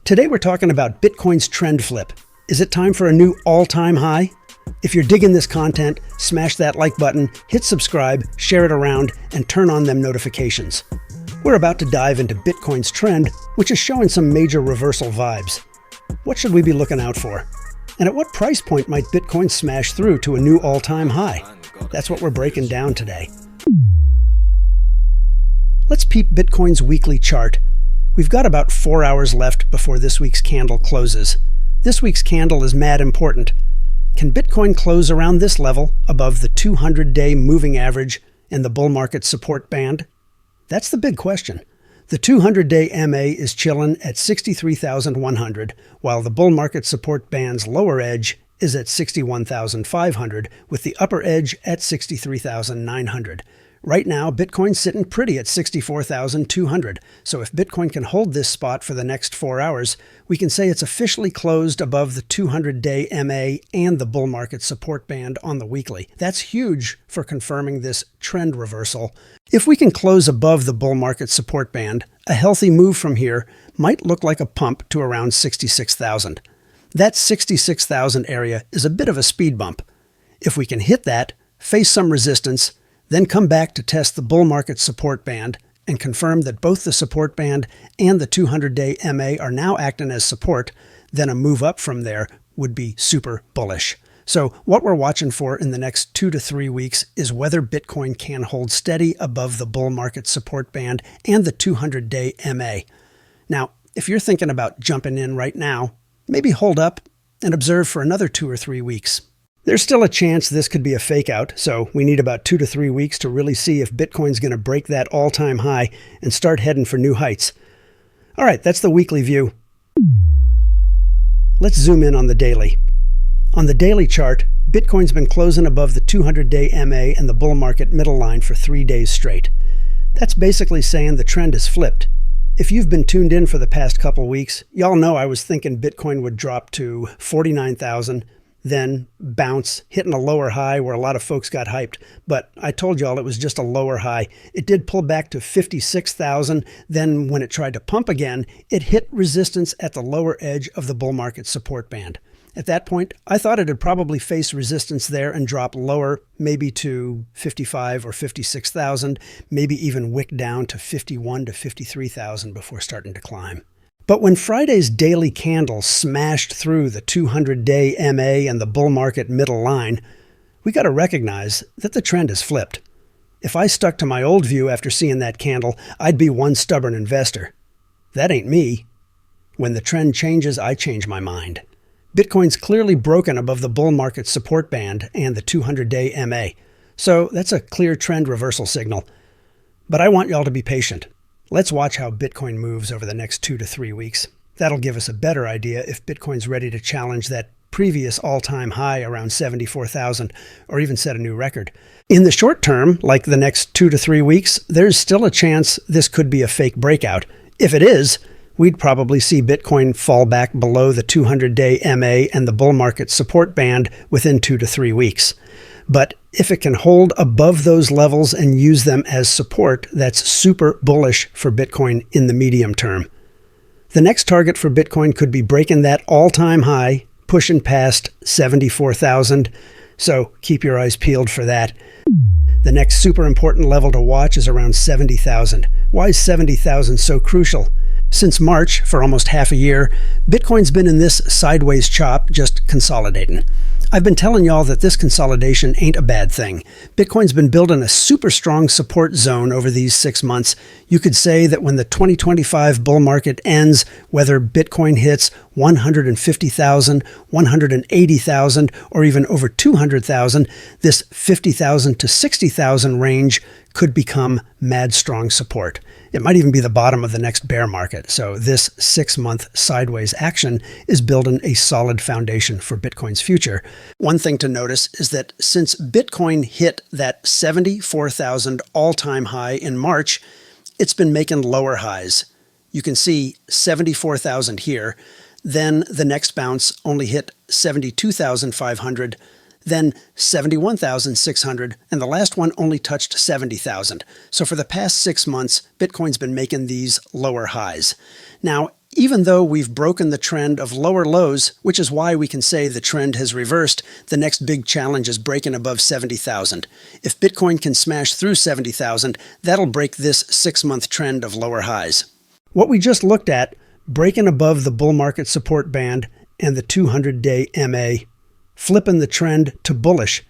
Today we're talking about Bitcoin's trend flip. Is it time for a new all-time high? If you're digging this content, smash that like button, hit subscribe, share it around, and turn on them notifications. We're about to dive into Bitcoin's trend, which is showing some major reversal vibes. What should we be looking out for? And at what price point might Bitcoin smash through to a new all-time high? That's what we're breaking down today. Let's peep Bitcoin's weekly chart. We've got about 4 hours left before this week's candle closes. This week's candle is mad important. Can Bitcoin close around this level above the 200-day moving average and the bull market support band? That's the big question. The 200-day MA is chilling at 63,100, while the bull market support band's lower edge is at 61,500, with the upper edge at 63,900. Right now, Bitcoin's sitting pretty at 64,200, so if Bitcoin can hold this spot for the next 4 hours, we can say it's officially closed above the 200-day MA and the bull market support band on the weekly. That's huge for confirming this trend reversal. If we can close above the bull market support band, a healthy move from here might look like a pump to around 66,000. That 66,000 area is a bit of a speed bump. If we can hit that, face some resistance, then come back to test the bull market support band and confirm that both the support band and the 200-day MA are now acting as support, then a move up from there would be super bullish. So what we're watching for in the next 2 to 3 weeks is whether Bitcoin can hold steady above the bull market support band and the 200-day MA. Now, if you're thinking about jumping in right now, maybe hold up and observe for another 2 or 3 weeks. There's still a chance this could be a fake out, so we need about 2 to 3 weeks to really see if Bitcoin's going to break that all-time high and start heading for new heights. All right, that's the weekly view. Let's zoom in on the daily. On the daily chart, Bitcoin's been closing above the 200-day MA and the bull market middle line for 3 days straight. That's basically saying the trend is flipped. If you've been tuned in for the past couple weeks, y'all know I was thinking Bitcoin would drop to 49,000, then bounce, hitting a lower high where a lot of folks got hyped. But I told y'all it was just a lower high. It did pull back to 56,000. Then when it tried to pump again, it hit resistance at the lower edge of the bull market support band. At that point, I thought it'd probably face resistance there and drop lower, maybe to 55 or 56,000, maybe even wick down to 51 to 53,000 before starting to climb. But when Friday's daily candle smashed through the 200-day MA and the bull market middle line, we got to recognize that the trend is flipped. If I stuck to my old view after seeing that candle, I'd be one stubborn investor. That ain't me. When the trend changes, I change my mind. Bitcoin's clearly broken above the bull market support band and the 200-day MA. So that's a clear trend reversal signal. But I want y'all to be patient. Let's watch how Bitcoin moves over the next 2 to 3 weeks. That'll give us a better idea if Bitcoin's ready to challenge that previous all-time high around 74,000 or even set a new record. In the short term, like the next 2 to 3 weeks, there's still a chance this could be a fake breakout. If it is, we'd probably see Bitcoin fall back below the 200-day MA and the bull market support band within 2 to 3 weeks. But if it can hold above those levels and use them as support, that's super bullish for Bitcoin in the medium term. The next target for Bitcoin could be breaking that all-time high, pushing past 74,000. So keep your eyes peeled for that. The next super important level to watch is around 70,000. Why is 70,000 so crucial? Since March, for almost half a year, Bitcoin's been in this sideways chop, just consolidating. I've been telling y'all that this consolidation ain't a bad thing. Bitcoin's been building a super strong support zone over these 6 months. You could say that when the 2025 bull market ends, whether Bitcoin hits 150,000, 180,000, or even over 200,000, this 50,000 to 60,000 range could become mad strong support. It might even be the bottom of the next bear market. So this 6-month sideways action is building a solid foundation for Bitcoin's future. One thing to notice is that since Bitcoin hit that 74,000 all-time high in March, it's been making lower highs. You can see 74,000 here. Then the next bounce only hit 72,500. Then 71,600, and the last one only touched 70,000. So for the past 6 months, Bitcoin's been making these lower highs. Now, Even though we've broken the trend of lower lows, which is why we can say the trend has reversed, the next big challenge is breaking above 70,000. If Bitcoin can smash through 70,000, that'll break this 6-month trend of lower highs. What we just looked at, breaking above the bull market support band and the 200-day MA, flipping the trend to bullish.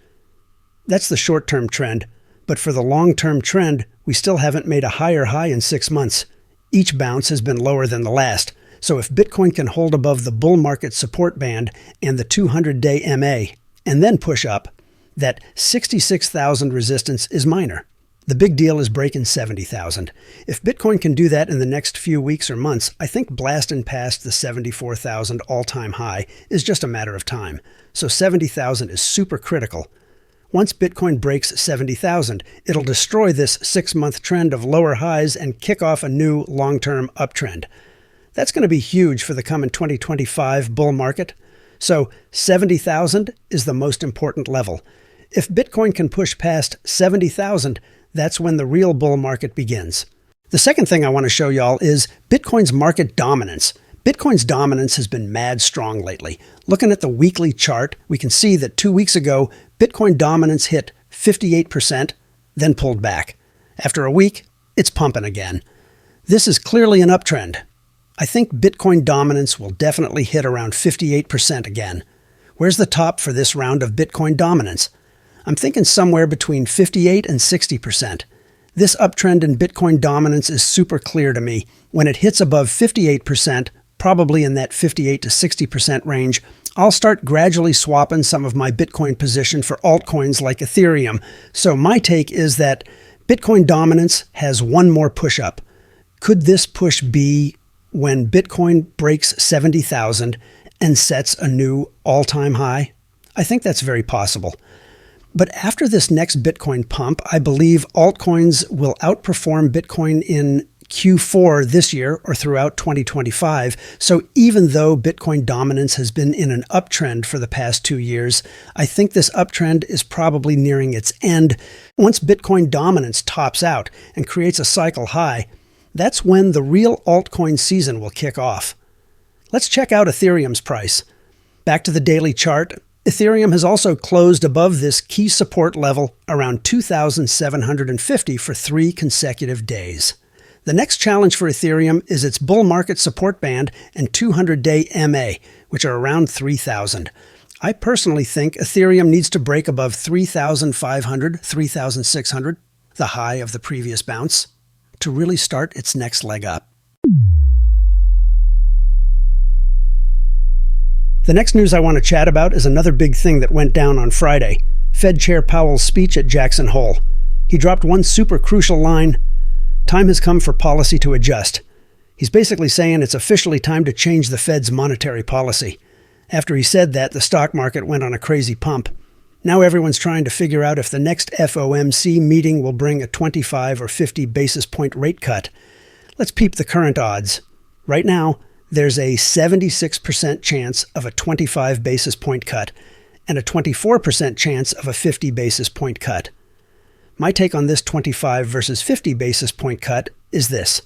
That's the short-term trend, but for the long-term trend, we still haven't made a higher high in 6 months. Each bounce has been lower than the last, so if Bitcoin can hold above the bull market support band and the 200-day MA, and then push up, that 66,000 resistance is minor. The big deal is breaking 70,000. If Bitcoin can do that in the next few weeks or months, I think blasting past the 74,000 all-time high is just a matter of time. So 70,000 is super critical. Once Bitcoin breaks 70,000, it'll destroy this 6-month trend of lower highs and kick off a new long-term uptrend. That's going to be huge for the coming 2025 bull market. So 70,000 is the most important level. If Bitcoin can push past 70,000, that's when the real bull market begins. The second thing I want to show y'all is Bitcoin's market dominance. Bitcoin's dominance has been mad strong lately. Looking at the weekly chart, we can see that 2 weeks ago, Bitcoin dominance hit 58%, then pulled back. After a week, it's pumping again. This is clearly an uptrend. I think Bitcoin dominance will definitely hit around 58% again. Where's the top for this round of Bitcoin dominance? I'm thinking somewhere between 58 and 60%. This uptrend in Bitcoin dominance is super clear to me. When it hits above 58%, probably in that 58 to 60% range, I'll start gradually swapping some of my Bitcoin position for altcoins like Ethereum. So my take is that Bitcoin dominance has one more push up. Could this push be when Bitcoin breaks 70,000 and sets a new all-time high? I think that's very possible. But after this next Bitcoin pump, I believe altcoins will outperform Bitcoin in Q4 this year or throughout 2025. So even though Bitcoin dominance has been in an uptrend for the past 2 years, I think this uptrend is probably nearing its end. Once Bitcoin dominance tops out and creates a cycle high, that's when the real altcoin season will kick off. Let's check out Ethereum's price. Back to the daily chart. Ethereum has also closed above this key support level around 2,750 for 3 consecutive days. The next challenge for Ethereum is its bull market support band and 200-day MA, which are around 3,000. I personally think Ethereum needs to break above 3,500, 3,600, the high of the previous bounce, to really start its next leg up. The next news I want to chat about is another big thing that went down on Friday, Fed Chair Powell's speech at Jackson Hole. He dropped one super crucial line: time has come for policy to adjust. He's basically saying it's officially time to change the Fed's monetary policy. After he said that, the stock market went on a crazy pump. Now everyone's trying to figure out if the next FOMC meeting will bring a 25 or 50 basis point rate cut. Let's peep the current odds. Right now, there's a 76% chance of a 25 basis point cut and a 24% chance of a 50 basis point cut. My take on this 25 versus 50 basis point cut is this.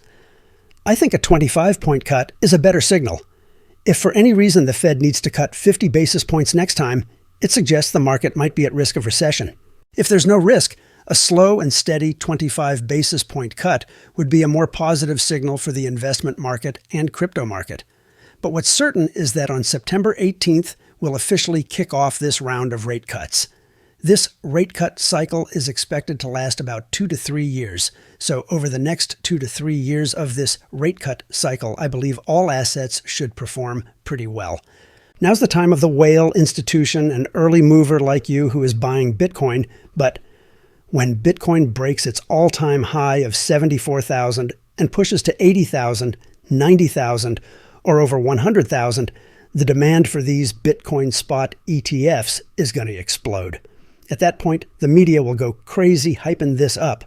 I think a 25 point cut is a better signal. If for any reason the Fed needs to cut 50 basis points next time, it suggests the market might be at risk of recession. If there's no risk, a slow and steady 25 basis point cut would be a more positive signal for the investment market and crypto market. But what's certain is that on September 18th, we'll officially kick off this round of rate cuts. This rate cut cycle is expected to last about 2 to 3 years. So over the next 2 to 3 years of this rate cut cycle, I believe all assets should perform pretty well. Now's the time of the whale, institution, and early mover like you who is buying Bitcoin, but when Bitcoin breaks its all-time high of 74,000 and pushes to 80,000, 90,000, or over 100,000, the demand for these Bitcoin spot ETFs is going to explode. At that point, the media will go crazy hyping this up.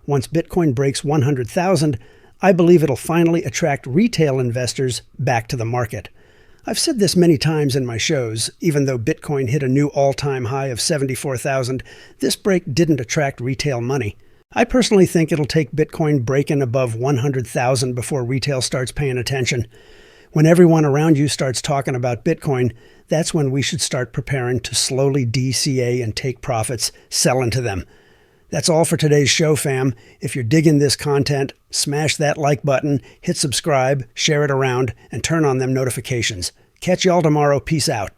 Once Bitcoin breaks 100,000, I believe it'll finally attract retail investors back to the market. I've said this many times in my shows. Even though Bitcoin hit a new all-time high of 74,000, this break didn't attract retail money. I personally think it'll take Bitcoin breaking above 100,000 before retail starts paying attention. When everyone around you starts talking about Bitcoin, that's when we should start preparing to slowly DCA and take profits, sell into them. That's all for today's show, fam. If you're digging this content, smash that like button, hit subscribe, share it around, and turn on them notifications. Catch y'all tomorrow. Peace out.